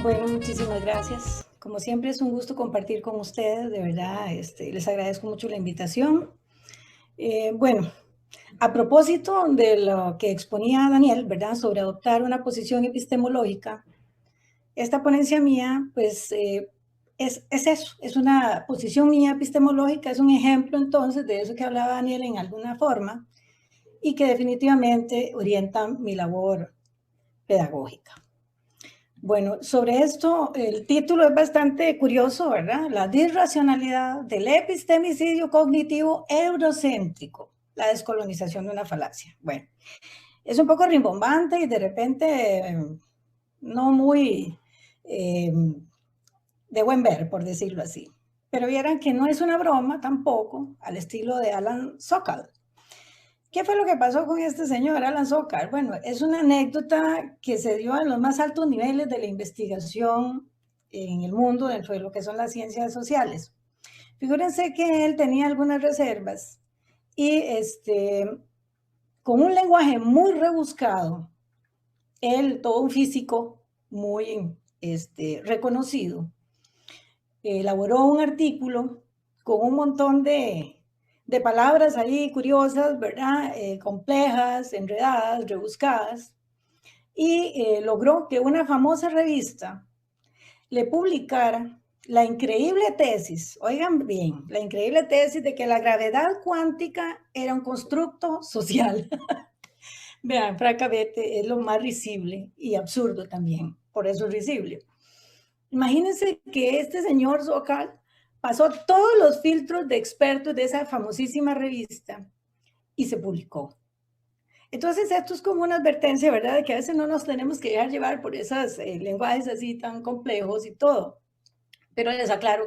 Bueno, muchísimas gracias. Como siempre es un gusto compartir con ustedes, de verdad, les agradezco mucho la invitación. Bueno, a propósito de lo que exponía Daniel, ¿verdad? Sobre adoptar una posición epistemológica, esta ponencia mía, pues, es eso, es una posición mía epistemológica, es un ejemplo entonces de eso que hablaba Daniel en alguna forma y que definitivamente orienta mi labor pedagógica. Bueno, sobre esto, el título es bastante curioso, ¿verdad? La disracionalidad del epistemicidio cognitivo eurocéntrico, la descolonización de una falacia. Bueno, es un poco rimbombante y de repente no muy de buen ver, por decirlo así. Pero vieran que no es una broma tampoco, al estilo de Alan Sokal. ¿Qué fue lo que pasó con este señor, Alan Sokal? Bueno, es una anécdota que se dio en los más altos niveles de la investigación en el mundo dentro de lo que son las ciencias sociales. Figúrense que él tenía algunas reservas y con un lenguaje muy rebuscado, él, todo un físico muy reconocido, elaboró un artículo con un montón de palabras ahí curiosas, ¿verdad? Complejas, enredadas, rebuscadas, y logró que una famosa revista le publicara la increíble tesis, oigan bien, la increíble tesis de que la gravedad cuántica era un constructo social. Vean, francamente, es lo más risible y absurdo también, por eso es risible. Imagínense que este señor Sokal pasó todos los filtros de expertos de esa famosísima revista y se publicó. Entonces, esto es como una advertencia, ¿verdad? De que a veces no nos tenemos que dejar llevar por esos lenguajes así tan complejos y todo. Pero les aclaro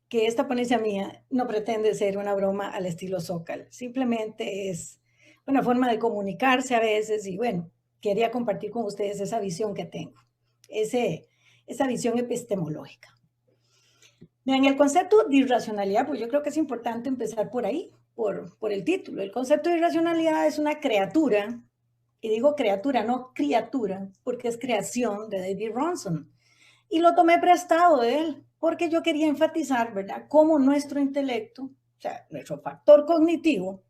que esta ponencia mía no pretende ser una broma al estilo Zócal. Simplemente es una forma de comunicarse a veces y bueno, quería compartir con ustedes esa visión que tengo, esa visión epistemológica. En el concepto de irracionalidad, pues yo creo que es importante empezar por ahí, por el título. El concepto de irracionalidad es una criatura, y digo criatura, no criatura, porque es creación de David Ronson. Y lo tomé prestado de él, porque yo quería enfatizar, ¿verdad?, cómo nuestro intelecto, o sea, nuestro factor cognitivo,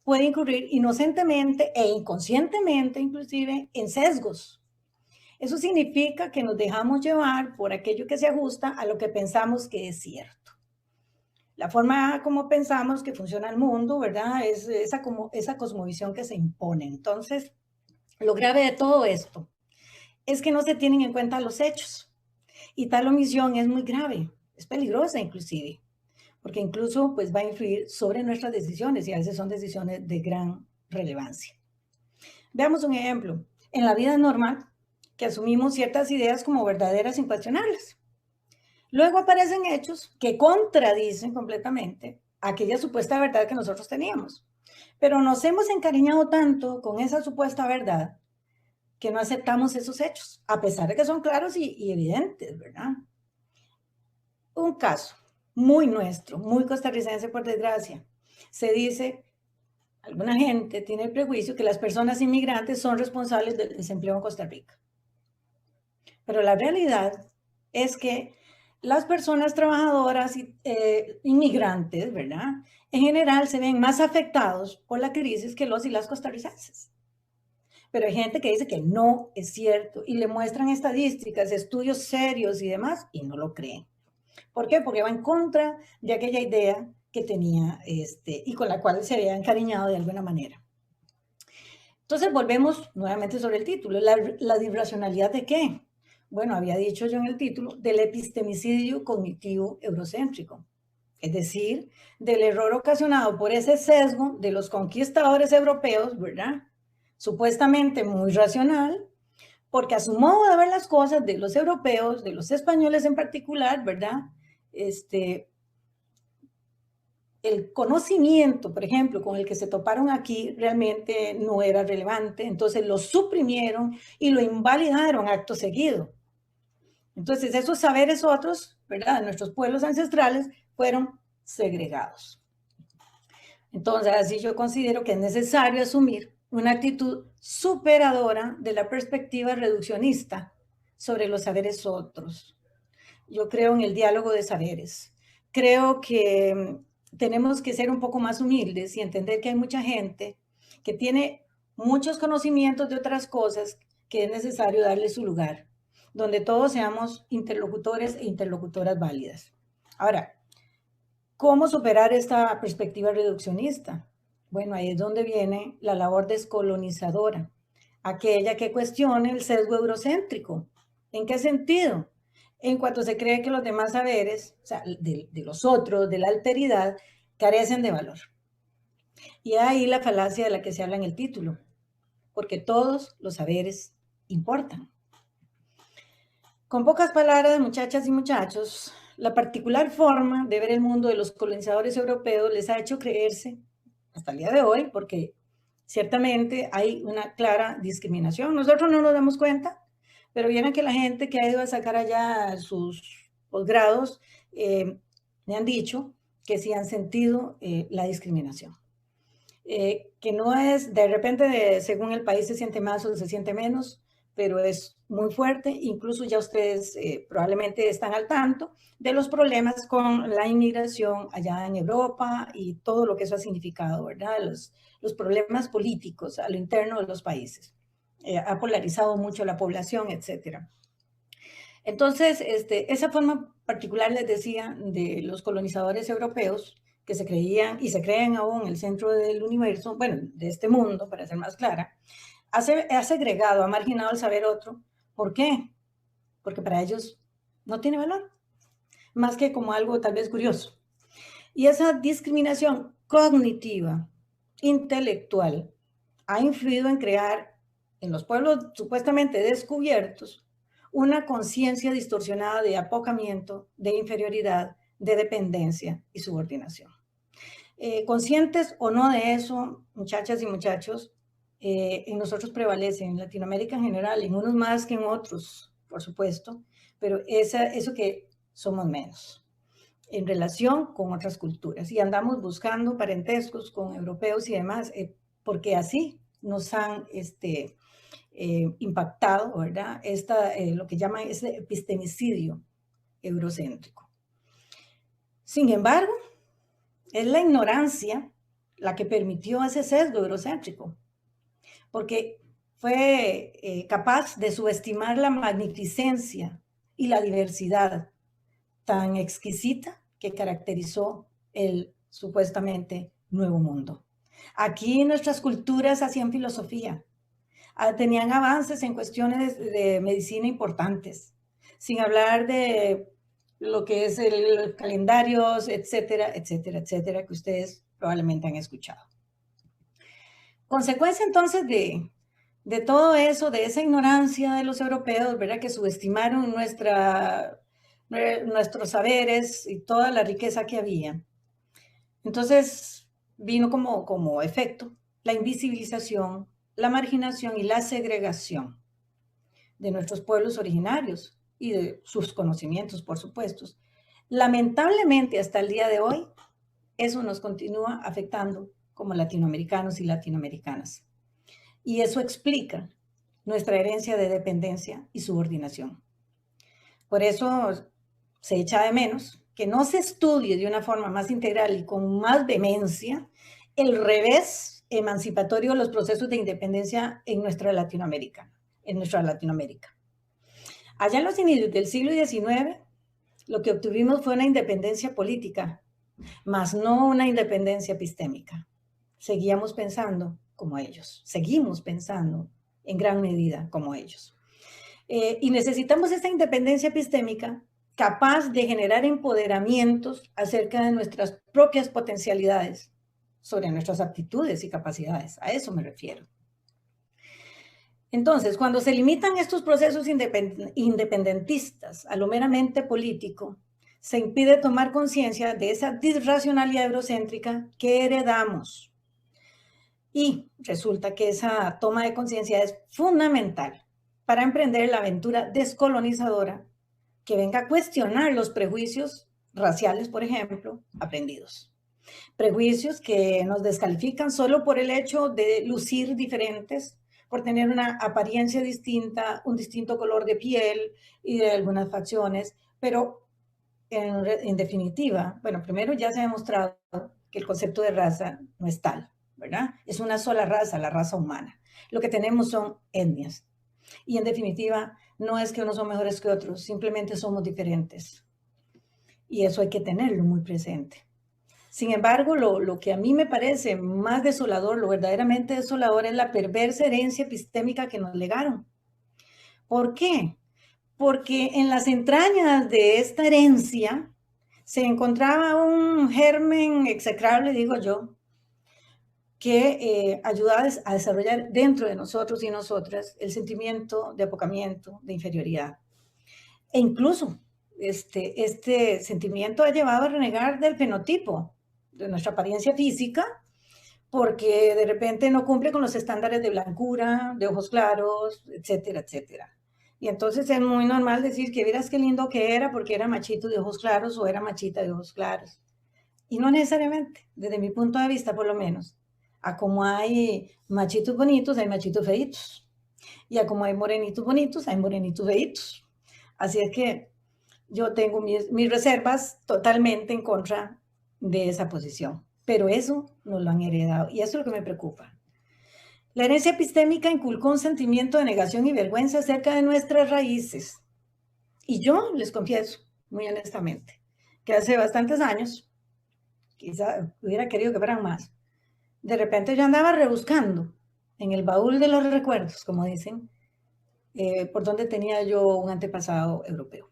puede incurrir inocentemente e inconscientemente, inclusive, en sesgos. Eso significa que nos dejamos llevar por aquello que se ajusta a lo que pensamos que es cierto. La forma como pensamos que funciona el mundo, ¿verdad? Es esa cosmovisión que se impone. Entonces, lo grave de todo esto es que no se tienen en cuenta los hechos. Y tal omisión es muy grave, es peligrosa inclusive, porque incluso pues va a influir sobre nuestras decisiones y a veces son decisiones de gran relevancia. Veamos un ejemplo. En la vida normal, que asumimos ciertas ideas como verdaderas incuestionables. Luego aparecen hechos que contradicen completamente aquella supuesta verdad que nosotros teníamos. Pero nos hemos encariñado tanto con esa supuesta verdad que no aceptamos esos hechos, a pesar de que son claros y evidentes, ¿verdad? Un caso muy nuestro, muy costarricense por desgracia. Se dice, alguna gente tiene el prejuicio que las personas inmigrantes son responsables del desempleo en Costa Rica. Pero la realidad es que las personas trabajadoras inmigrantes, ¿verdad? En general se ven más afectados por la crisis que los y las costarricenses. Pero hay gente que dice que no es cierto y le muestran estadísticas, estudios serios y demás y no lo creen. ¿Por qué? Porque va en contra de aquella idea que tenía y con la cual se había encariñado de alguna manera. Entonces volvemos nuevamente sobre el título. ¿La irracionalidad de qué? Bueno, había dicho yo en el título del epistemicidio cognitivo eurocéntrico, es decir, del error ocasionado por ese sesgo de los conquistadores europeos, ¿verdad? Supuestamente muy racional, porque a su modo de ver las cosas de los europeos, de los españoles en particular, ¿verdad? El conocimiento, por ejemplo, con el que se toparon aquí realmente no era relevante, entonces lo suprimieron y lo invalidaron acto seguido. Entonces esos saberes otros, ¿verdad?, de nuestros pueblos ancestrales fueron segregados. Entonces así yo considero que es necesario asumir una actitud superadora de la perspectiva reduccionista sobre los saberes otros. Yo creo en el diálogo de saberes. Creo que tenemos que ser un poco más humildes y entender que hay mucha gente que tiene muchos conocimientos de otras cosas que es necesario darle su lugar, donde todos seamos interlocutores e interlocutoras válidas. Ahora, ¿cómo superar esta perspectiva reduccionista? Bueno, ahí es donde viene la labor descolonizadora, aquella que cuestione el sesgo eurocéntrico. ¿En qué sentido? En cuanto se cree que los demás saberes, o sea, de los otros, de la alteridad, carecen de valor. Y ahí la falacia de la que se habla en el título, porque todos los saberes importan. Con pocas palabras, muchachas y muchachos, la particular forma de ver el mundo de los colonizadores europeos les ha hecho creerse, hasta el día de hoy, porque ciertamente hay una clara discriminación. Nosotros no nos damos cuenta, pero vieron que la gente que ha ido a sacar allá sus posgrados me han dicho que sí han sentido la discriminación. Que no es de repente, según el país se siente más o se siente menos, pero es muy fuerte. Incluso ya ustedes probablemente están al tanto de los problemas con la inmigración allá en Europa y todo lo que eso ha significado, ¿verdad? Los problemas políticos a lo interno de los países. Ha polarizado mucho la población, etcétera. Entonces, esa forma particular, les decía, de los colonizadores europeos, que se creían y se creen aún el centro del universo, bueno, de este mundo, para ser más clara, ha segregado, ha marginado el saber otro. ¿Por qué? Porque para ellos no tiene valor, más que como algo tal vez curioso. Y esa discriminación cognitiva, intelectual, ha influido en crear en los pueblos supuestamente descubiertos una conciencia distorsionada de apocamiento, de inferioridad, de dependencia y subordinación. Conscientes o no de eso, muchachas y muchachos, en nosotros prevalece, en Latinoamérica en general, en unos más que en otros, por supuesto, pero eso que somos menos en relación con otras culturas y andamos buscando parentescos con europeos y demás, porque así nos han impactado, ¿verdad? Lo que llaman ese epistemicidio eurocéntrico. Sin embargo, es la ignorancia la que permitió ese sesgo eurocéntrico, porque fue capaz de subestimar la magnificencia y la diversidad tan exquisita que caracterizó el supuestamente nuevo mundo. Aquí nuestras culturas hacían filosofía, tenían avances en cuestiones de medicina importantes, sin hablar de lo que es los calendarios, etcétera, etcétera, etcétera, que ustedes probablemente han escuchado. Consecuencia entonces de todo eso, de esa ignorancia de los europeos, ¿verdad? Que subestimaron nuestros saberes y toda la riqueza que había. Entonces vino como efecto la invisibilización, la marginación y la segregación de nuestros pueblos originarios y de sus conocimientos, por supuesto. Lamentablemente, hasta el día de hoy, eso nos continúa afectando como latinoamericanos y latinoamericanas. Y eso explica nuestra herencia de dependencia y subordinación. Por eso se echa de menos que no se estudie de una forma más integral y con más vehemencia el revés emancipatorio de los procesos de independencia en nuestra Latinoamérica. Allá en los inicios del siglo XIX, lo que obtuvimos fue una independencia política, mas no una independencia epistémica. Seguíamos pensando como ellos, seguimos pensando en gran medida como ellos. Y necesitamos esta independencia epistémica capaz de generar empoderamientos acerca de nuestras propias potencialidades, sobre nuestras aptitudes y capacidades. A eso me refiero. Entonces, cuando se limitan estos procesos independentistas a lo meramente político, se impide tomar conciencia de esa disracionalidad eurocéntrica que heredamos. Y resulta que esa toma de conciencia es fundamental para emprender la aventura descolonizadora que venga a cuestionar los prejuicios raciales, por ejemplo, aprendidos. Prejuicios que nos descalifican solo por el hecho de lucir diferentes, por tener una apariencia distinta, un distinto color de piel y de algunas facciones, pero en definitiva, bueno, primero ya se ha demostrado que el concepto de raza no es tal, ¿verdad? Es una sola raza, la raza humana. Lo que tenemos son etnias. Y en definitiva, no es que unos son mejores que otros, simplemente somos diferentes. Y eso hay que tenerlo muy presente. Sin embargo, lo que a mí me parece más desolador, lo verdaderamente desolador, es la perversa herencia epistémica que nos legaron. ¿Por qué? Porque en las entrañas de esta herencia se encontraba un germen execrable, digo yo, que ayudaba a desarrollar dentro de nosotros y nosotras el sentimiento de apocamiento, de inferioridad. E incluso este sentimiento ha llevado a renegar del fenotipo, de nuestra apariencia física, porque de repente no cumple con los estándares de blancura, de ojos claros, etcétera, etcétera. Y entonces es muy normal decir que vieras qué lindo que era porque era machito de ojos claros o era machita de ojos claros. Y no necesariamente, desde mi punto de vista por lo menos. A como hay machitos bonitos, hay machitos feitos. Y a como hay morenitos bonitos, hay morenitos feitos. Así es que yo tengo mis reservas totalmente en contra de esa posición. Pero eso nos lo han heredado y eso es lo que me preocupa. La herencia epistémica inculcó un sentimiento de negación y vergüenza acerca de nuestras raíces. Y yo les confieso, muy honestamente, que hace bastantes años, quizá hubiera querido que fueran más, de repente yo andaba rebuscando en el baúl de los recuerdos, como dicen, por donde tenía yo un antepasado europeo.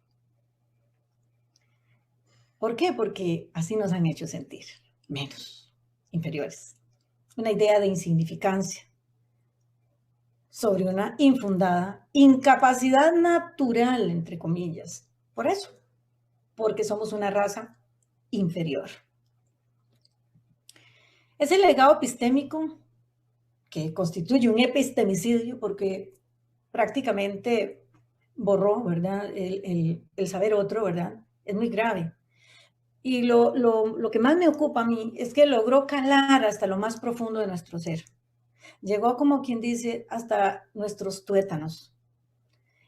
¿Por qué? Porque así nos han hecho sentir menos, inferiores. Una idea de insignificancia sobre una infundada incapacidad natural, entre comillas. Por eso, porque somos una raza inferior. Ese legado epistémico que constituye un epistemicidio porque prácticamente borró, ¿verdad? El saber otro, ¿verdad? Es muy grave. Y lo que más me ocupa a mí es que logró calar hasta lo más profundo de nuestro ser. Llegó, como quien dice, hasta nuestros tuétanos.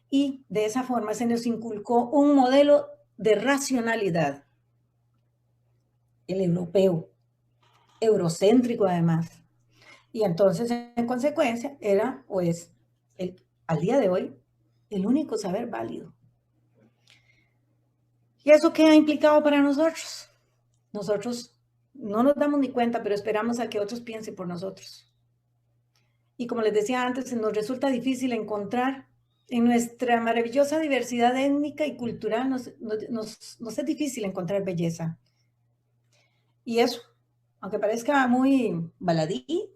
Y de esa forma se nos inculcó un modelo de racionalidad, el europeo, eurocéntrico además. Y entonces, en consecuencia, era, pues, al día de hoy, el único saber válido. ¿Y eso qué ha implicado para nosotros? Nosotros no nos damos ni cuenta, pero esperamos a que otros piensen por nosotros. Y como les decía antes, nos resulta difícil encontrar en nuestra maravillosa diversidad étnica y cultural, nos es difícil encontrar belleza. Y eso, aunque parezca muy baladí,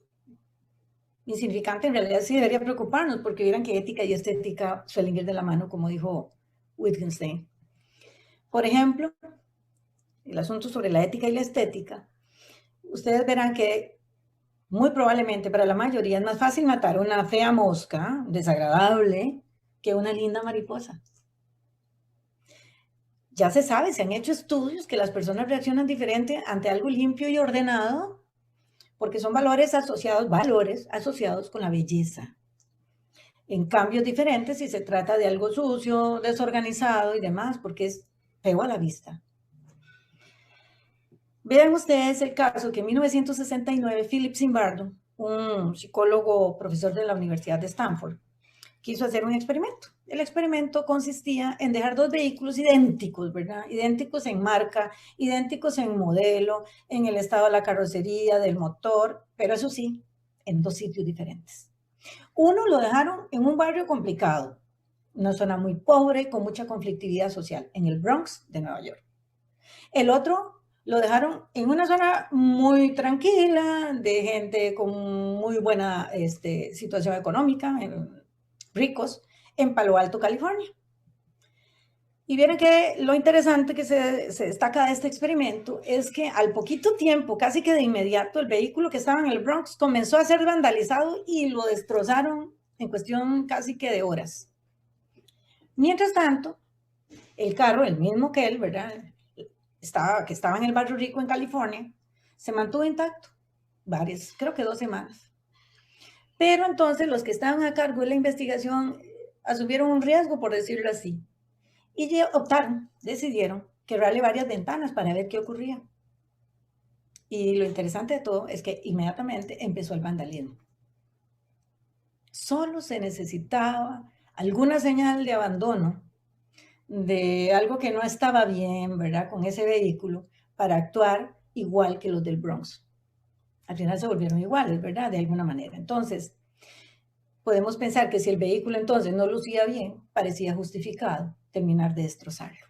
insignificante, en realidad sí debería preocuparnos, porque vieran que ética y estética suelen ir de la mano, como dijo Wittgenstein. Por ejemplo, el asunto sobre la ética y la estética, ustedes verán que muy probablemente para la mayoría es más fácil matar una fea mosca, desagradable, que una linda mariposa. Ya se sabe, se han hecho estudios que las personas reaccionan diferente ante algo limpio y ordenado, porque son valores asociados con la belleza. En cambio, diferentes si se trata de algo sucio, desorganizado y demás, porque es feo a la vista. Vean ustedes el caso que en 1969 Philip Zimbardo, un psicólogo profesor de la Universidad de Stanford, quiso hacer un experimento. El experimento consistía en dejar dos vehículos idénticos, ¿verdad? Idénticos en marca, idénticos en modelo, en el estado de la carrocería, del motor, pero eso sí, en dos sitios diferentes. Uno lo dejaron en un barrio complicado, una zona muy pobre, con mucha conflictividad social, en el Bronx de Nueva York. El otro lo dejaron en una zona muy tranquila, de gente con muy buena situación económica, ricos, en Palo Alto, California. Y vieron que lo interesante que se destaca de este experimento es que al poquito tiempo, casi que de inmediato, el vehículo que estaba en el Bronx comenzó a ser vandalizado y lo destrozaron en cuestión casi que de horas. Mientras tanto, el carro, el mismo que él, ¿verdad? Que estaba en el barrio rico en California, se mantuvo intacto creo que 2 semanas. Pero entonces los que estaban a cargo de la investigación asumieron un riesgo, por decirlo así, y decidieron quebrarle varias ventanas para ver qué ocurría. Y lo interesante de todo es que inmediatamente empezó el vandalismo. Solo se necesitaba alguna señal de abandono, de algo que no estaba bien, ¿verdad? Con ese vehículo, para actuar igual que los del Bronx. Al final se volvieron iguales, ¿verdad? De alguna manera. Entonces, podemos pensar que si el vehículo entonces no lucía bien, parecía justificado terminar de destrozarlo.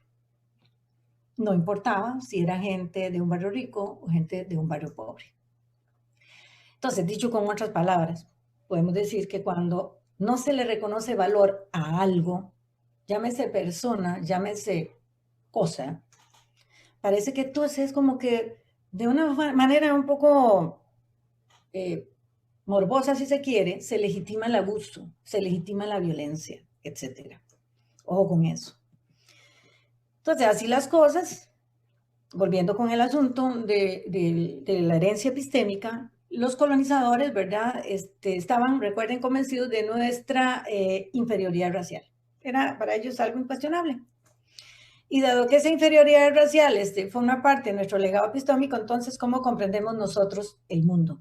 No importaba si era gente de un barrio rico o gente de un barrio pobre. Entonces, dicho con otras palabras, podemos decir que cuando no se le reconoce valor a algo, llámese persona, llámese cosa, parece que entonces es como que de una manera un poco morbosa, si se quiere, se legitima el abuso, se legitima la violencia, etc. Ojo con eso. Entonces, así las cosas, volviendo con el asunto de la herencia epistémica, los colonizadores, ¿verdad? Estaban, recuerden, convencidos de nuestra inferioridad racial. Era para ellos algo incuestionable. Y dado que esa inferioridad racial forma parte de nuestro legado epistémico, entonces, ¿cómo comprendemos nosotros el mundo?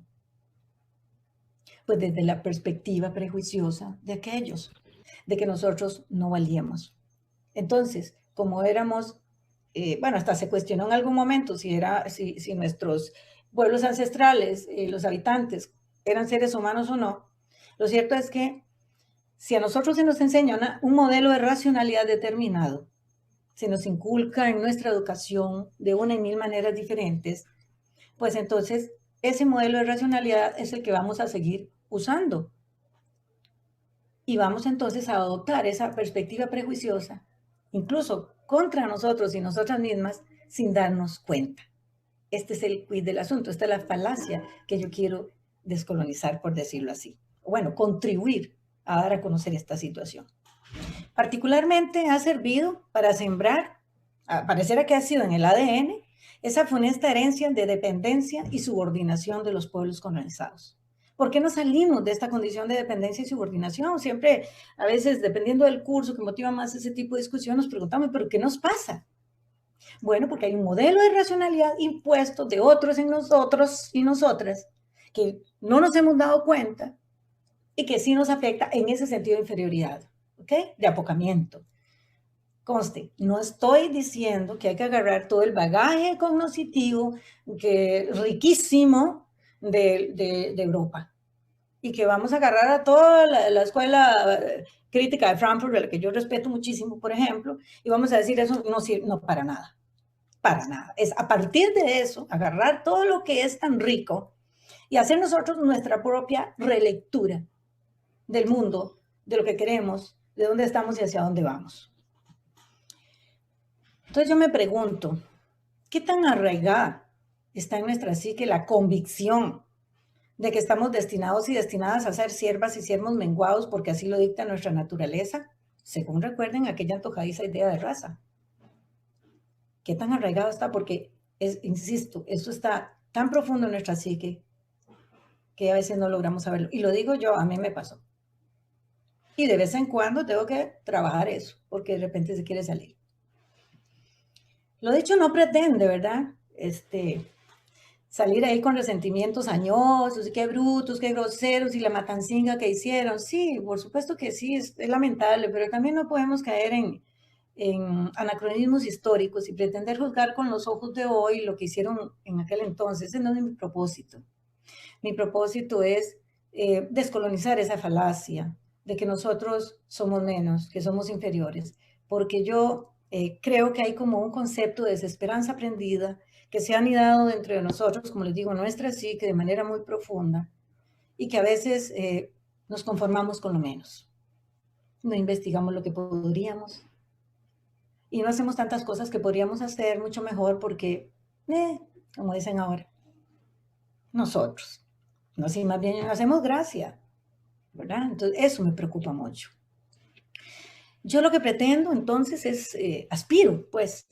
Pues desde la perspectiva prejuiciosa de aquellos, de que nosotros no valíamos. Entonces, como éramos, bueno, hasta se cuestionó en algún momento si nuestros pueblos ancestrales, los habitantes, eran seres humanos o no. Lo cierto es que si a nosotros se nos enseña un modelo de racionalidad determinado, se nos inculca en nuestra educación de una y mil maneras diferentes, pues entonces ese modelo de racionalidad es el que vamos a seguir usando. Y vamos entonces a adoptar esa perspectiva prejuiciosa, incluso contra nosotros y nosotras mismas, sin darnos cuenta. Este es el quid del asunto, esta es la falacia que yo quiero descolonizar, por decirlo así. Bueno, contribuir a dar a conocer esta situación. Particularmente ha servido para sembrar, pareciera que ha sido en el ADN, esa funesta herencia de dependencia y subordinación de los pueblos colonizados. ¿Por qué no salimos de esta condición de dependencia y subordinación? Siempre, a veces, dependiendo del curso que motiva más ese tipo de discusión, nos preguntamos, ¿pero qué nos pasa? Bueno, porque hay un modelo de racionalidad impuesto de otros en nosotros y nosotras que no nos hemos dado cuenta y que sí nos afecta en ese sentido de inferioridad, ¿ok? De apocamiento. Conste, no estoy diciendo que hay que agarrar todo el bagaje cognoscitivo que riquísimo de Europa y que vamos a agarrar a toda la escuela crítica de Frankfurt, de la que yo respeto muchísimo, por ejemplo, y vamos a decir eso no sirve, no, para nada, para nada. Es a partir de eso, agarrar todo lo que es tan rico y hacer nosotros nuestra propia relectura del mundo, de lo que queremos, de dónde estamos y hacia dónde vamos. Entonces yo me pregunto, ¿qué tan arraigada está en nuestra psique la convicción de que estamos destinados y destinadas a ser siervas y siervos menguados porque así lo dicta nuestra naturaleza? Según recuerden aquella antojadiza idea de raza. ¿Qué tan arraigado está? Porque, insisto, esto está tan profundo en nuestra psique que a veces no logramos saberlo. Y lo digo yo, a mí me pasó. Y de vez en cuando tengo que trabajar eso, porque de repente se quiere salir. Lo dicho no pretende, ¿verdad? Salir ahí con resentimientos añosos, y qué brutos, qué groseros, y la matancinga que hicieron. Sí, por supuesto que sí, es lamentable, pero también no podemos caer en anacronismos históricos y pretender juzgar con los ojos de hoy lo que hicieron en aquel entonces. Ese no es mi propósito. Mi propósito es descolonizar esa falacia de que nosotros somos menos, que somos inferiores, porque yo creo que hay como un concepto de desesperanza aprendida que se ha anidado dentro de nosotros, como les digo, nuestra psique de manera muy profunda, y que a veces nos conformamos con lo menos. No investigamos lo que podríamos, y no hacemos tantas cosas que podríamos hacer mucho mejor porque, como dicen ahora, nosotros. No, si más bien hacemos gracia, ¿verdad? Entonces, eso me preocupa mucho. Yo lo que pretendo entonces es, aspiro pues,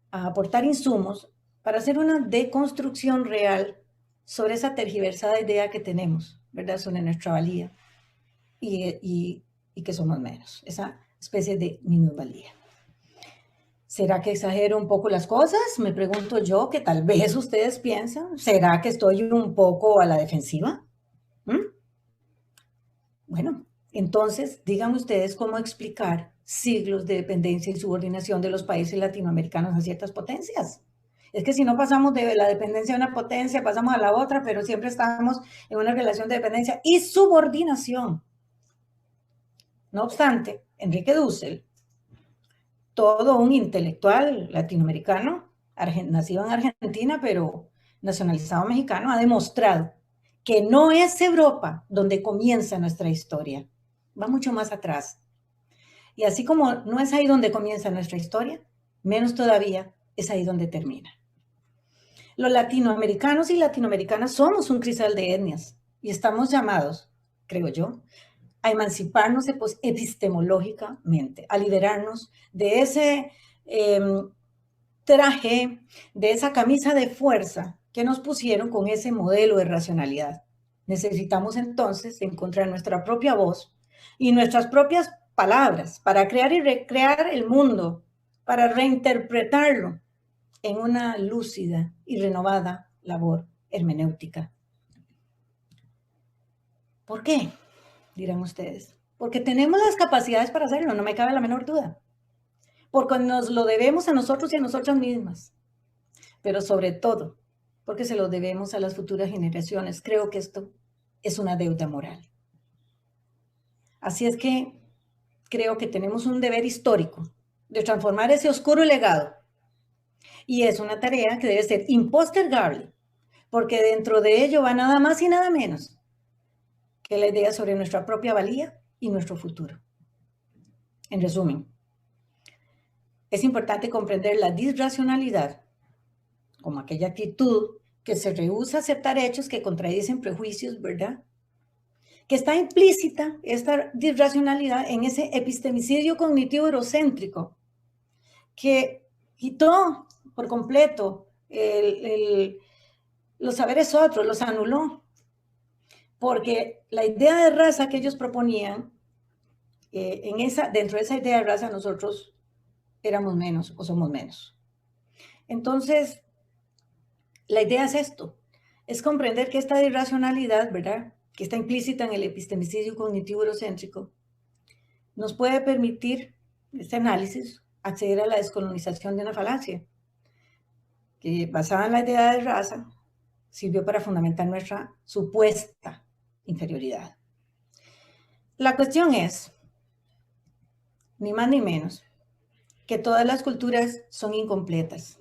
a aportar insumos para hacer una deconstrucción real sobre esa tergiversada idea que tenemos, ¿verdad?, sobre nuestra valía y que somos menos, esa especie de minusvalía. ¿Será que exagero un poco las cosas? Me pregunto yo, que tal vez ustedes piensan. ¿Será que estoy un poco a la defensiva? Bueno, entonces, díganme ustedes cómo explicar siglos de dependencia y subordinación de los países latinoamericanos a ciertas potencias. Es que si no pasamos de la dependencia de una potencia, pasamos a la otra, pero siempre estamos en una relación de dependencia y subordinación. No obstante, Enrique Dussel, todo un intelectual latinoamericano, nacido en Argentina, pero nacionalizado mexicano, ha demostrado que no es Europa donde comienza nuestra historia, va mucho más atrás. Y así como no es ahí donde comienza nuestra historia, menos todavía es ahí donde termina. Los latinoamericanos y latinoamericanas somos un crisol de etnias y estamos llamados, creo yo, a emanciparnos epistemológicamente, a liberarnos de ese traje, de esa camisa de fuerza que nos pusieron con ese modelo de racionalidad. Necesitamos entonces encontrar nuestra propia voz y nuestras propias palabras para crear y recrear el mundo, para reinterpretarlo en una lúcida y renovada labor hermenéutica. ¿Por qué? Dirán ustedes. Porque tenemos las capacidades para hacerlo, no me cabe la menor duda. Porque nos lo debemos a nosotros y a nosotras mismas. Pero sobre todo, porque se lo debemos a las futuras generaciones. Creo que esto es una deuda moral. Así es que creo que tenemos un deber histórico de transformar ese oscuro legado. Y es una tarea que debe ser impostergable, porque dentro de ello va nada más y nada menos que la idea sobre nuestra propia valía y nuestro futuro. En resumen, es importante comprender la disracionalidad como aquella actitud que se rehúsa a aceptar hechos que contradicen prejuicios, ¿verdad? Que está implícita esta disracionalidad en ese epistemicidio cognitivo eurocéntrico que quitó por completo los saberes otros, los anuló, porque la idea de raza que ellos proponían, dentro de esa idea de raza nosotros éramos menos o somos menos. Entonces, la idea es esto, es comprender que esta irracionalidad, ¿verdad?, que está implícita en el epistemicidio cognitivo eurocéntrico, nos puede permitir, este análisis, acceder a la descolonización de una falacia, que basada en la idea de raza, sirvió para fundamentar nuestra supuesta inferioridad. La cuestión es, ni más ni menos, que todas las culturas son incompletas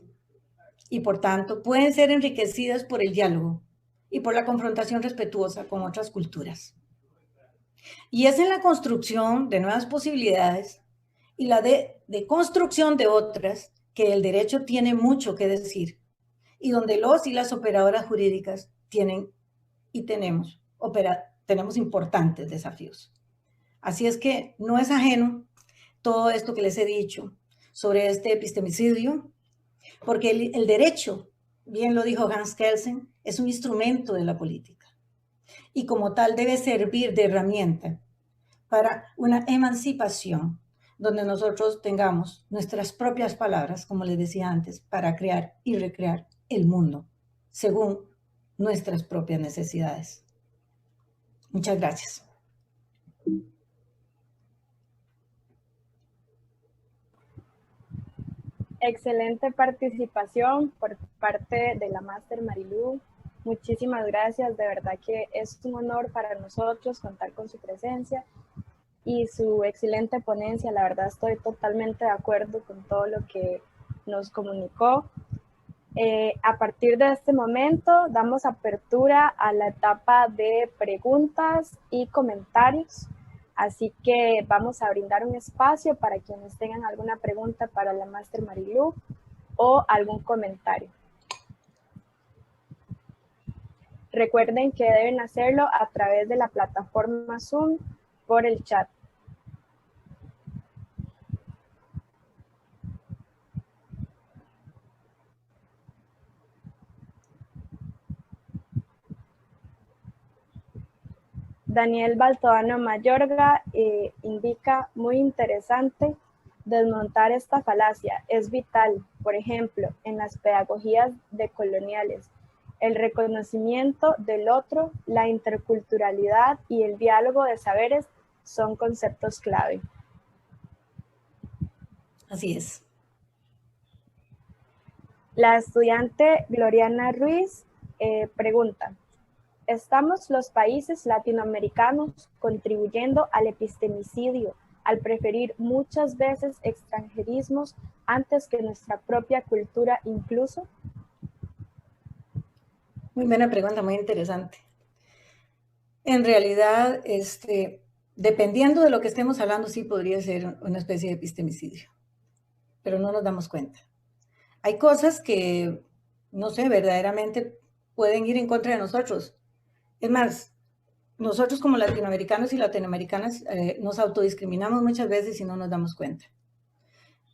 y por tanto pueden ser enriquecidas por el diálogo y por la confrontación respetuosa con otras culturas. Y es en la construcción de nuevas posibilidades y la de construcción de otras que el derecho tiene mucho que decir y donde los y las operadoras jurídicas tienen y tenemos importantes desafíos. Así es que no es ajeno todo esto que les he dicho sobre este epistemicidio, porque el derecho, bien lo dijo Hans Kelsen, es un instrumento de la política y como tal debe servir de herramienta para una emancipación donde nosotros tengamos nuestras propias palabras, como les decía antes, para crear y recrear el mundo según nuestras propias necesidades. Muchas gracias. Excelente participación por parte de la Máster Marilú. Muchísimas gracias, de verdad que es un honor para nosotros contar con su presencia y su excelente ponencia. La verdad estoy totalmente de acuerdo con todo lo que nos comunicó. A partir de este momento damos apertura a la etapa de preguntas y comentarios. Así que vamos a brindar un espacio para quienes tengan alguna pregunta para la Máster Marilú o algún comentario. Recuerden que deben hacerlo a través de la plataforma Zoom por el chat. Daniel Baltoano Mayorga indica, muy interesante, desmontar esta falacia es vital, por ejemplo, en las pedagogías decoloniales. El reconocimiento del otro, la interculturalidad y el diálogo de saberes son conceptos clave. Así es. La estudiante Gloriana Ruiz pregunta, ¿estamos los países latinoamericanos contribuyendo al epistemicidio al preferir muchas veces extranjerismos antes que nuestra propia cultura incluso? Muy buena pregunta, muy interesante. En realidad, dependiendo de lo que estemos hablando, sí podría ser una especie de epistemicidio, pero no nos damos cuenta. Hay cosas que, no sé, verdaderamente pueden ir en contra de nosotros. Es más, nosotros como latinoamericanos y latinoamericanas nos autodiscriminamos muchas veces y no nos damos cuenta.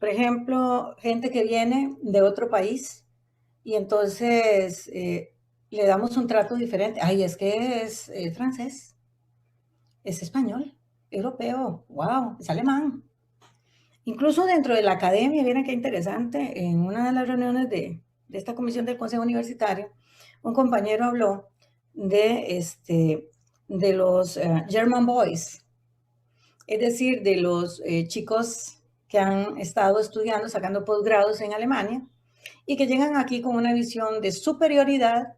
Por ejemplo, gente que viene de otro país y entonces le damos un trato diferente. Ay, es que es francés, es español, europeo, wow, es alemán. Incluso dentro de la academia, miren qué interesante, en una de las reuniones de esta comisión del Consejo Universitario, un compañero habló de los German Boys, es decir, de los chicos que han estado estudiando, sacando posgrados en Alemania y que llegan aquí con una visión de superioridad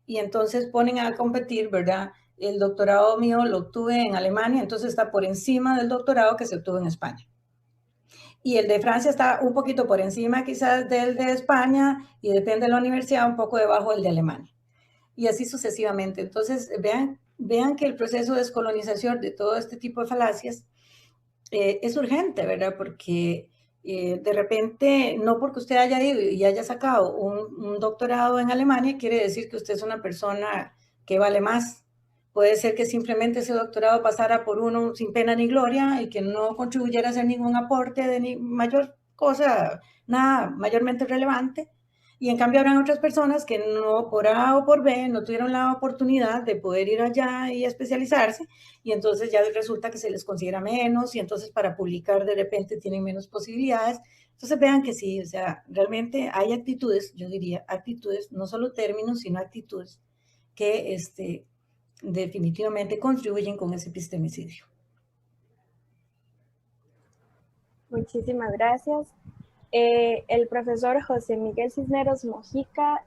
y entonces ponen a competir, ¿verdad? El doctorado mío lo obtuve en Alemania, entonces está por encima del doctorado que se obtuvo en España. Y el de Francia está un poquito por encima quizás del de España y depende de la universidad, un poco debajo del de Alemania. Y así sucesivamente. Entonces, vean que el proceso de descolonización de todo este tipo de falacias es urgente, ¿verdad? Porque de repente, no porque usted haya ido y haya sacado un doctorado en Alemania, quiere decir que usted es una persona que vale más. Puede ser que simplemente ese doctorado pasara por uno sin pena ni gloria y que no contribuyera a hacer ningún aporte de ni mayor cosa, nada mayormente relevante. Y en cambio habrán otras personas que no por A o por B no tuvieron la oportunidad de poder ir allá y especializarse y entonces ya resulta que se les considera menos y entonces para publicar de repente tienen menos posibilidades. Entonces vean que sí, o sea, realmente hay actitudes, yo diría actitudes, no solo términos, sino actitudes que definitivamente contribuyen con ese epistemicidio. Muchísimas gracias. El profesor José Miguel Cisneros Mojica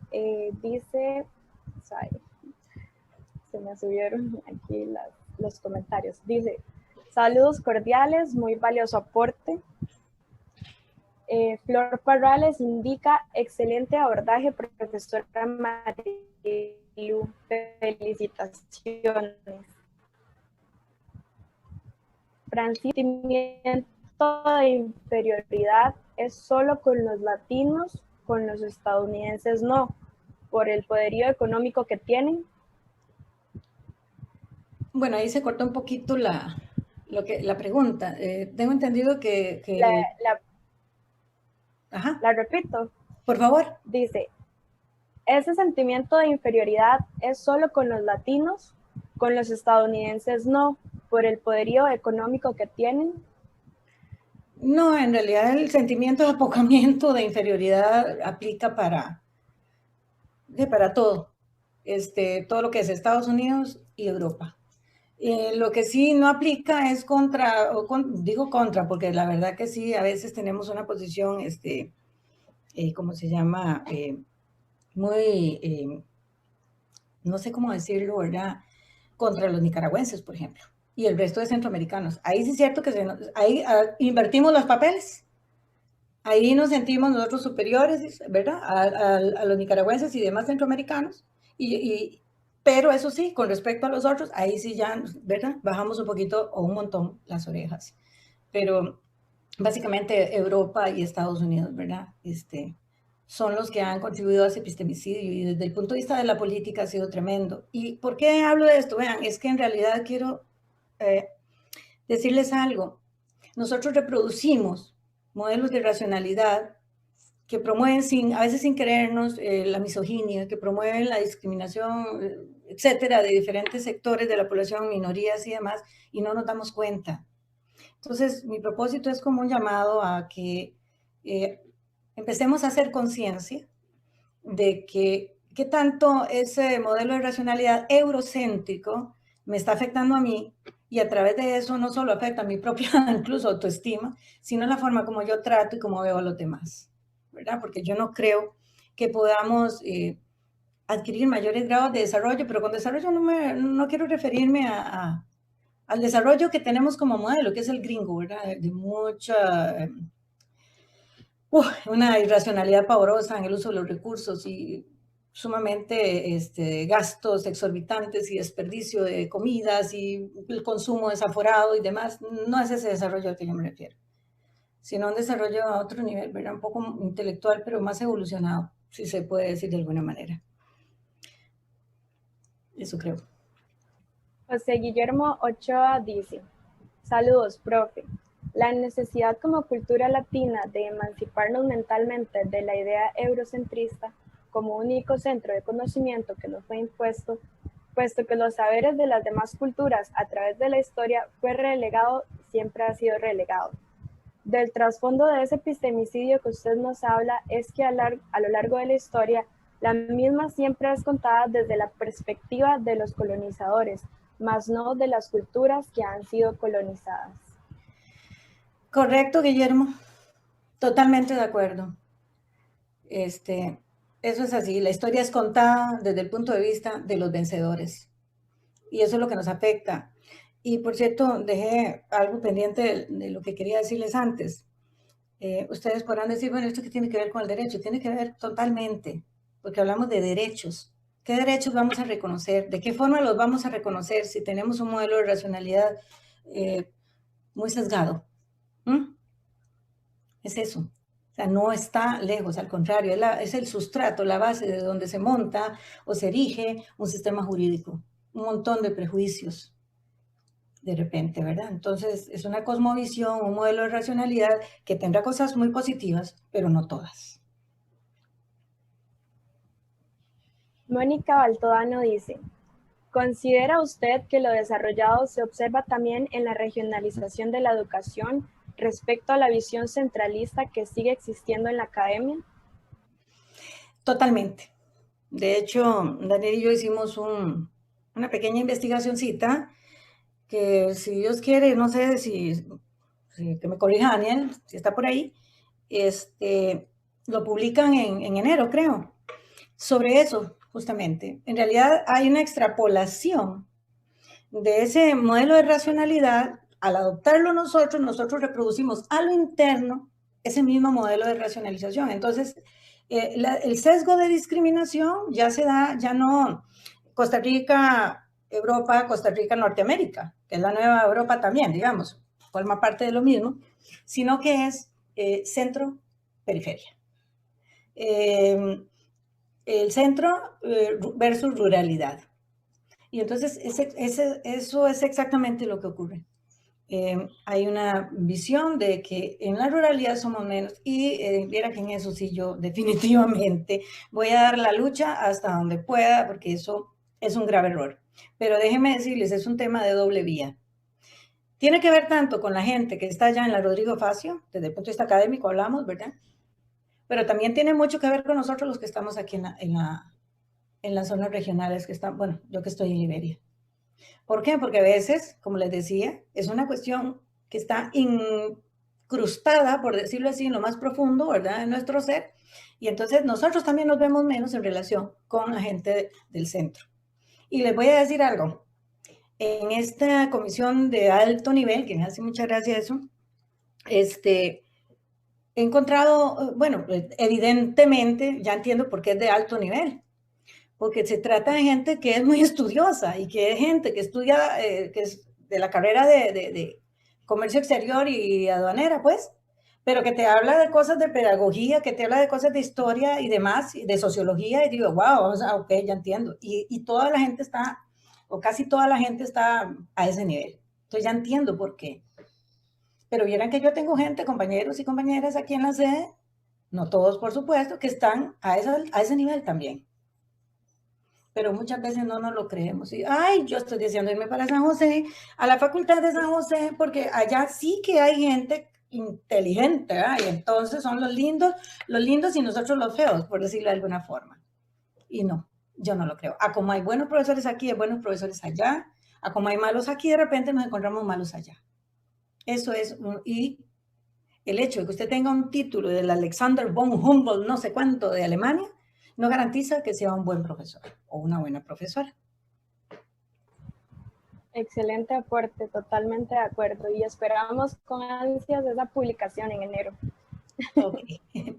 dice, se me subieron aquí los comentarios, dice, saludos cordiales, muy valioso aporte. Flor Parrales indica, excelente abordaje, profesora Marilu, felicitaciones. Francisco, sentimiento de inferioridad es solo con los latinos, con los estadounidenses no, por el poderío económico que tienen. Bueno, ahí se cortó un poquito la pregunta. Tengo entendido que la repito. Por favor. Dice, ese sentimiento de inferioridad es solo con los latinos, con los estadounidenses no, por el poderío económico que tienen. No, en realidad el sentimiento de apocamiento, de inferioridad, aplica para todo. Todo lo que es Estados Unidos y Europa. Lo que sí no aplica es digo contra, porque la verdad que sí, a veces tenemos una posición, ¿cómo se llama? Muy, no sé cómo decirlo, ¿verdad? Contra los nicaragüenses, por ejemplo, y el resto de centroamericanos. Ahí sí es cierto que ahí invertimos los papeles. Ahí nos sentimos nosotros superiores, ¿verdad? A los nicaragüenses y demás centroamericanos. Pero eso sí, con respecto a los otros, ahí sí ya, ¿verdad? Bajamos un poquito o un montón las orejas. Pero básicamente Europa y Estados Unidos, ¿verdad? Son los que han contribuido a ese epistemicidio y desde el punto de vista de la política ha sido tremendo. ¿Y por qué hablo de esto? Vean, es que en realidad quiero decirles algo. Nosotros reproducimos modelos de racionalidad que promueven, a veces sin querernos, la misoginia, que promueven la discriminación etcétera, de diferentes sectores de la población, minorías y demás, y no nos damos cuenta. Entonces, mi propósito es como un llamado a que empecemos a hacer conciencia de que qué tanto ese modelo de racionalidad eurocéntrico me está afectando a mí, y a través de eso no solo afecta a mi propia incluso autoestima, sino la forma como yo trato y como veo a los demás, ¿verdad? Porque yo no creo que podamos adquirir mayores grados de desarrollo, pero con desarrollo no quiero referirme al desarrollo que tenemos como modelo, que es el gringo, ¿verdad? De mucha, una irracionalidad pavorosa en el uso de los recursos y sumamente gastos exorbitantes y desperdicio de comidas y el consumo desaforado y demás. No es ese desarrollo al que yo me refiero, sino un desarrollo a otro nivel, ¿verdad? Un poco intelectual, pero más evolucionado, si se puede decir de alguna manera. Eso creo. José Guillermo Ochoa dice, saludos, profe. La necesidad como cultura latina de emanciparnos mentalmente de la idea eurocentrista como único centro de conocimiento que nos fue impuesto, puesto que los saberes de las demás culturas a través de la historia fue relegado, siempre ha sido relegado. Del trasfondo de ese epistemicidio que usted nos habla es que a lo largo de la historia, la misma siempre es contada desde la perspectiva de los colonizadores, más no de las culturas que han sido colonizadas. Correcto, Guillermo. Totalmente de acuerdo. Eso es así. La historia es contada desde el punto de vista de los vencedores. Y eso es lo que nos afecta. Y por cierto, dejé algo pendiente de lo que quería decirles antes. Ustedes podrán decir, bueno, ¿esto qué tiene que ver con el derecho? Tiene que ver totalmente, porque hablamos de derechos. ¿Qué derechos vamos a reconocer? ¿De qué forma los vamos a reconocer si tenemos un modelo de racionalidad muy sesgado? Es eso. O sea, no está lejos, al contrario, es el sustrato, la base de donde se monta o se erige un sistema jurídico. Un montón de prejuicios, de repente, ¿verdad? Entonces, es una cosmovisión, un modelo de racionalidad que tendrá cosas muy positivas, pero no todas. Mónica Baltodano dice, ¿considera usted que lo desarrollado se observa también en la regionalización de la educación respecto a la visión centralista que sigue existiendo en la academia? Totalmente. De hecho, Daniel y yo hicimos una pequeña investigacioncita que, si Dios quiere, no sé si que me corrija Daniel, si está por ahí, lo publican en enero, creo, sobre eso, justamente. En realidad hay una extrapolación de ese modelo de racionalidad. Al adoptarlo nosotros reproducimos a lo interno ese mismo modelo de racionalización. Entonces, el sesgo de discriminación ya se da, ya no Costa Rica, Europa, Costa Rica, Norteamérica, que es la nueva Europa también, digamos, forma parte de lo mismo, sino que es centro-periferia. El centro versus ruralidad. Y entonces eso es exactamente lo que ocurre. Hay una visión de que en la ruralidad somos menos, y viera que en eso sí yo definitivamente voy a dar la lucha hasta donde pueda, porque eso es un grave error. Pero déjenme decirles, es un tema de doble vía. Tiene que ver tanto con la gente que está allá en la Rodrigo Facio, desde el punto de vista académico hablamos, ¿verdad? Pero también tiene mucho que ver con nosotros los que estamos aquí en las zonas regionales que están, bueno, yo que estoy en Liberia. ¿Por qué? Porque a veces, como les decía, es una cuestión que está incrustada, por decirlo así, en lo más profundo, ¿verdad?, en nuestro ser, y entonces nosotros también nos vemos menos en relación con la gente del centro. Y les voy a decir algo. En esta comisión de alto nivel, que me hace mucha gracia eso, he encontrado, bueno, evidentemente, ya entiendo por qué es de alto nivel, porque se trata de gente que es muy estudiosa y que es gente que estudia, que es de la carrera de comercio exterior y aduanera, pues, pero que te habla de cosas de pedagogía, que te habla de cosas de historia y demás, y de sociología, y digo, wow, o sea, ok, ya entiendo. Y toda la gente está, o casi toda la gente está a ese nivel. Entonces ya entiendo por qué. Pero vieran que yo tengo gente, compañeros y compañeras aquí en la sede, no todos por supuesto, que están a ese nivel también. pero muchas veces no nos lo creemos. Y, ay, yo estoy diciendo irme para San José, a la facultad de San José, porque allá sí que hay gente inteligente, ¿verdad? Y entonces son los lindos y nosotros los feos, por decirlo de alguna forma. Y no, yo no lo creo. A como hay buenos profesores aquí, hay buenos profesores allá, a como hay malos aquí, de repente nos encontramos malos allá. Eso es, y el hecho de que usted tenga un título del Alexander von Humboldt, no sé cuánto, de Alemania, no garantiza que sea un buen profesor o una buena profesora. Excelente aporte, totalmente de acuerdo. Y esperamos con ansias esa publicación en enero. Ok,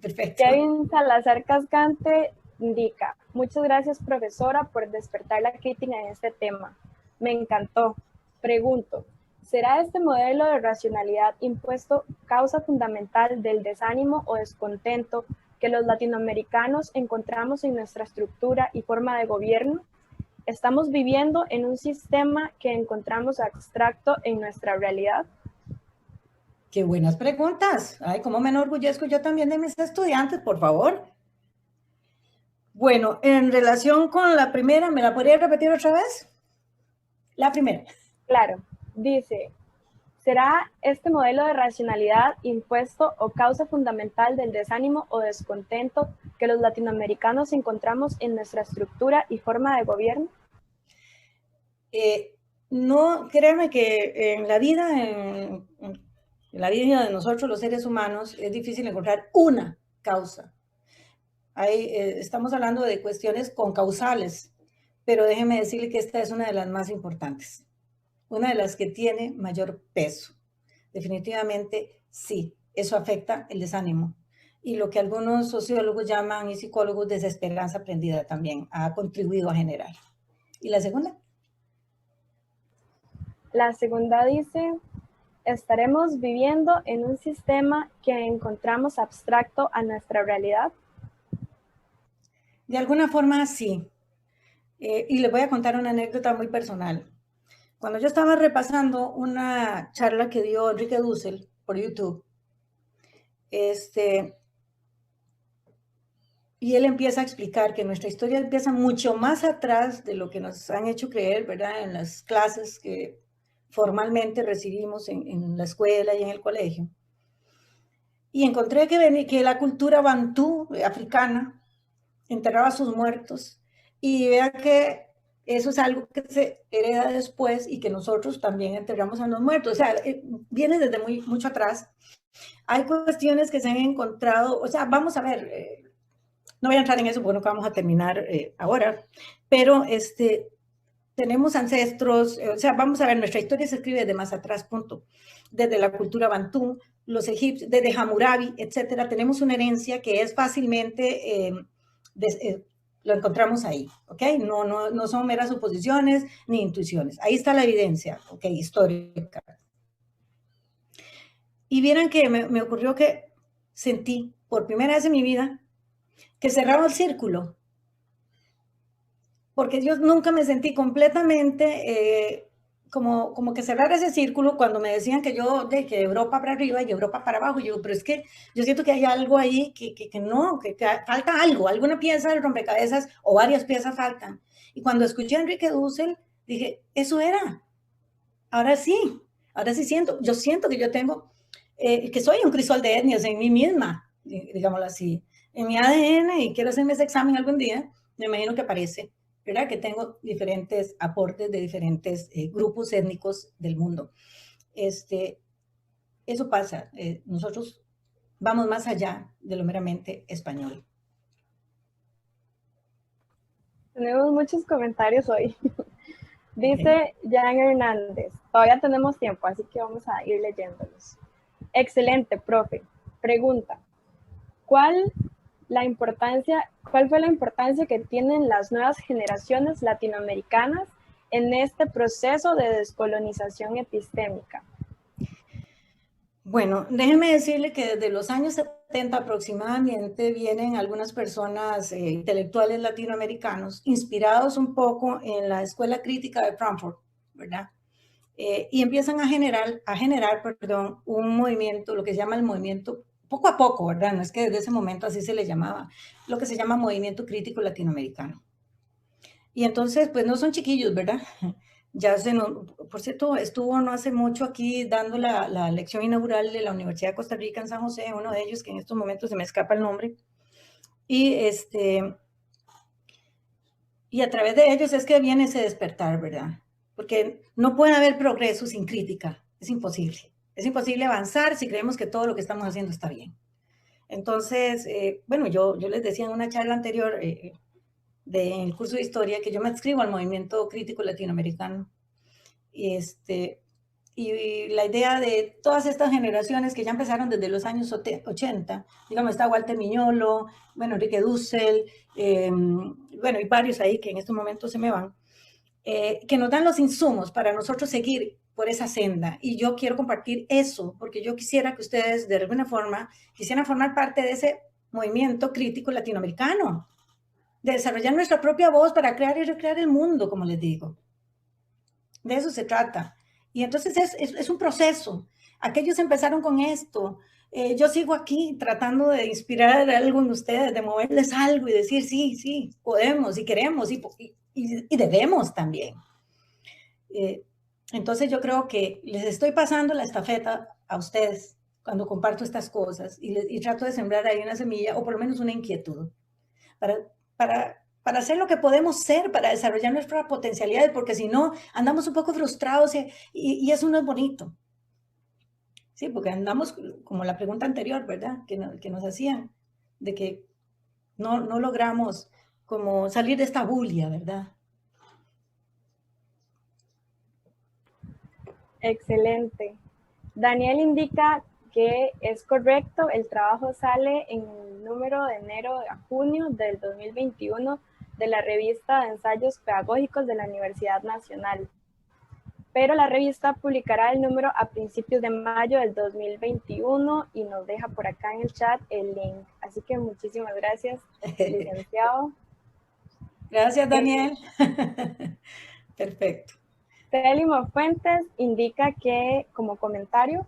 perfecto. Kevin Salazar Cascante indica, muchas gracias profesora por despertar la crítica en este tema. Me encantó. Pregunto, ¿será este modelo de racionalidad impuesto causa fundamental del desánimo o descontento que los latinoamericanos encontramos en nuestra estructura y forma de gobierno? ¿Estamos viviendo en un sistema que encontramos abstracto en nuestra realidad? Qué buenas preguntas. Ay, cómo me enorgullezco yo también de mis estudiantes, por favor. Bueno, en relación con la primera, ¿me la podría repetir otra vez? La primera. Claro, dice, ¿será este modelo de racionalidad impuesto o causa fundamental del desánimo o descontento que los latinoamericanos encontramos en nuestra estructura y forma de gobierno? No, créanme que en la vida de nosotros los seres humanos es difícil encontrar una causa. Estamos hablando de cuestiones concausales, pero déjeme decirle que esta es una de las más importantes, una de las que tiene mayor peso. Definitivamente sí, eso afecta el desánimo y lo que algunos sociólogos llaman y psicólogos desesperanza aprendida también ha contribuido a generar. ¿Y la segunda? La segunda dice, ¿estaremos viviendo en un sistema que encontramos abstracto a nuestra realidad? De alguna forma sí. Y les voy a contar una anécdota muy personal. Cuando yo estaba repasando una charla que dio Enrique Dussel por YouTube, y él empieza a explicar que nuestra historia empieza mucho más atrás de lo que nos han hecho creer, ¿verdad? En las clases que formalmente recibimos en la escuela y en el colegio. Y encontré que la cultura bantú africana enterraba a sus muertos. Y vea que eso es algo que se hereda después y que nosotros también enterramos a los muertos. O sea, viene desde mucho atrás. Hay cuestiones que se han encontrado, o sea, vamos a ver, no voy a entrar en eso porque no vamos a terminar ahora, pero tenemos ancestros, o sea, vamos a ver, nuestra historia se escribe desde más atrás, punto. Desde la cultura bantú, los egipcios, desde Hammurabi, etcétera, tenemos una herencia que es fácilmente, lo encontramos ahí, ¿ok? No son meras suposiciones ni intuiciones. Ahí está la evidencia, ¿ok? Histórica. Y vieran que me ocurrió que sentí por primera vez en mi vida que cerraba el círculo, porque yo nunca me sentí completamente como que cerrar ese círculo cuando me decían que yo, de que Europa para arriba y Europa para abajo. Yo, pero es que yo siento que hay algo ahí que no, que falta algo, alguna pieza del rompecabezas o varias piezas faltan. Y cuando escuché a Enrique Dussel, dije, eso era. Ahora sí siento, yo siento que yo tengo, que soy un crisol de etnias en mí misma, digámoslo así, en mi ADN, y quiero hacerme ese examen algún día, me imagino que aparece, ¿verdad? Que tengo diferentes aportes de diferentes grupos étnicos del mundo. Eso pasa, nosotros vamos más allá de lo meramente español. Tenemos muchos comentarios hoy. Dice Jan Hernández, todavía tenemos tiempo, así que vamos a ir leyéndolos. Excelente, profe. Pregunta, ¿cuál fue la importancia que tienen las nuevas generaciones latinoamericanas en este proceso de descolonización epistémica? Bueno, déjeme decirle que desde los años 70 aproximadamente vienen algunas personas intelectuales latinoamericanos inspirados un poco en la escuela crítica de Frankfurt, ¿verdad? Y empiezan a generar, un movimiento, lo que se llama el movimiento, poco a poco, ¿verdad? No es que desde ese momento así se le llamaba, lo que se llama movimiento crítico latinoamericano. Y entonces, pues no son chiquillos, ¿verdad? Ya se nos, por cierto, estuvo no hace mucho aquí dando la lección inaugural de la Universidad de Costa Rica en San José, uno de ellos que en estos momentos se me escapa el nombre. Y, y a través de ellos es que viene ese despertar, ¿verdad? Porque no puede haber progreso sin crítica, es imposible. Es imposible avanzar si creemos que todo lo que estamos haciendo está bien. Entonces, bueno, yo les decía en una charla anterior del curso de historia que yo me adscribo al movimiento crítico latinoamericano. Y, y la idea de todas estas generaciones que ya empezaron desde los años 80, digamos, está Walter Miñolo, bueno, Enrique Dussel, bueno, y varios ahí que en estos momentos se me van, que nos dan los insumos para nosotros seguir por esa senda. Y yo quiero compartir eso, porque yo quisiera que ustedes de alguna forma quisieran formar parte de ese movimiento crítico latinoamericano, de desarrollar nuestra propia voz para crear y recrear el mundo, como les digo. De eso se trata. Y entonces es un proceso. Aquellos empezaron con esto. Yo sigo aquí tratando de inspirar algo en ustedes, de moverles algo y decir, sí, sí, podemos y queremos y debemos también. Entonces yo creo que les estoy pasando la estafeta a ustedes cuando comparto estas cosas y trato de sembrar ahí una semilla o por lo menos una inquietud para hacer lo que podemos ser, para desarrollar nuestras potencialidades, porque si no, andamos un poco frustrados y eso no es bonito. Sí, porque andamos como la pregunta anterior, ¿verdad? Que nos hacían, de que no logramos como salir de esta bulia, ¿verdad? Excelente. Daniel indica que es correcto, el trabajo sale en el número de enero a junio del 2021 de la revista de ensayos pedagógicos de la Universidad Nacional. Pero la revista publicará el número a principios de mayo del 2021 y nos deja por acá en el chat el link. Así que muchísimas gracias, licenciado. Gracias, Daniel. Perfecto. Telimo Fuentes indica que, como comentario,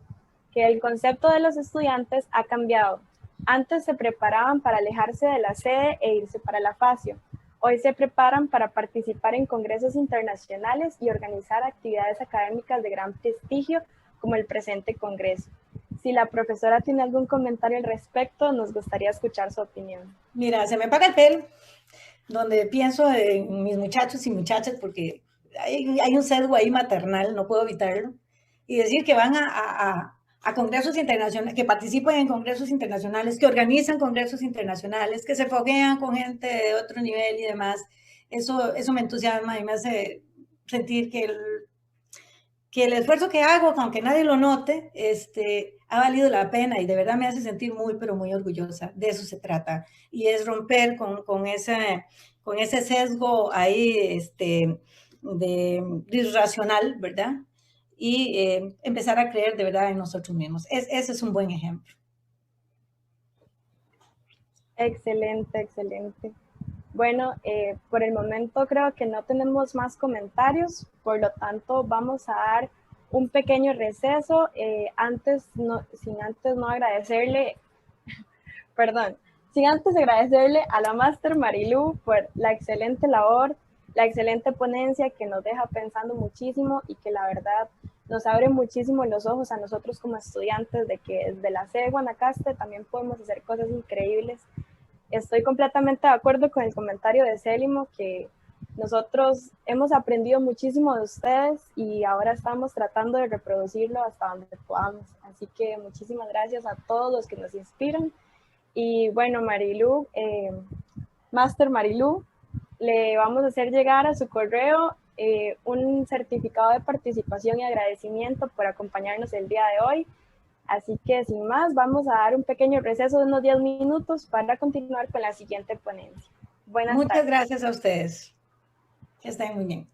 que el concepto de los estudiantes ha cambiado. Antes se preparaban para alejarse de la sede e irse para la FACIO. Hoy se preparan para participar en congresos internacionales y organizar actividades académicas de gran prestigio, como el presente congreso. Si la profesora tiene algún comentario al respecto, nos gustaría escuchar su opinión. Mira, se me paga el pelo, donde pienso en mis muchachos y muchachas, porque hay un sesgo ahí maternal, no puedo evitarlo, y decir que van a congresos internacionales, que participan en congresos internacionales, que organizan congresos internacionales, que se foguean con gente de otro nivel y demás, eso me entusiasma y me hace sentir que el esfuerzo que hago, aunque nadie lo note, ha valido la pena y de verdad me hace sentir muy, pero muy orgullosa. De eso se trata. Y es romper con ese sesgo ahí de irracional, ¿verdad? Y empezar a creer de verdad en nosotros mismos. Ese es un buen ejemplo. Excelente, excelente. Bueno, por el momento creo que no tenemos más comentarios, por lo tanto vamos a dar un pequeño receso, sin antes agradecerle a la Máster Marilú por la excelente labor, la excelente ponencia que nos deja pensando muchísimo y que la verdad nos abre muchísimo los ojos a nosotros como estudiantes de que desde la sede de Guanacaste también podemos hacer cosas increíbles. Estoy completamente de acuerdo con el comentario de Célimo, que nosotros hemos aprendido muchísimo de ustedes y ahora estamos tratando de reproducirlo hasta donde podamos. Así que muchísimas gracias a todos los que nos inspiran. Y bueno, Marilú, Máster Marilú, le vamos a hacer llegar a su correo un certificado de participación y agradecimiento por acompañarnos el día de hoy. Así que sin más, vamos a dar un pequeño receso de unos 10 minutos para continuar con la siguiente ponencia. Muchas gracias a ustedes. Que estén muy bien.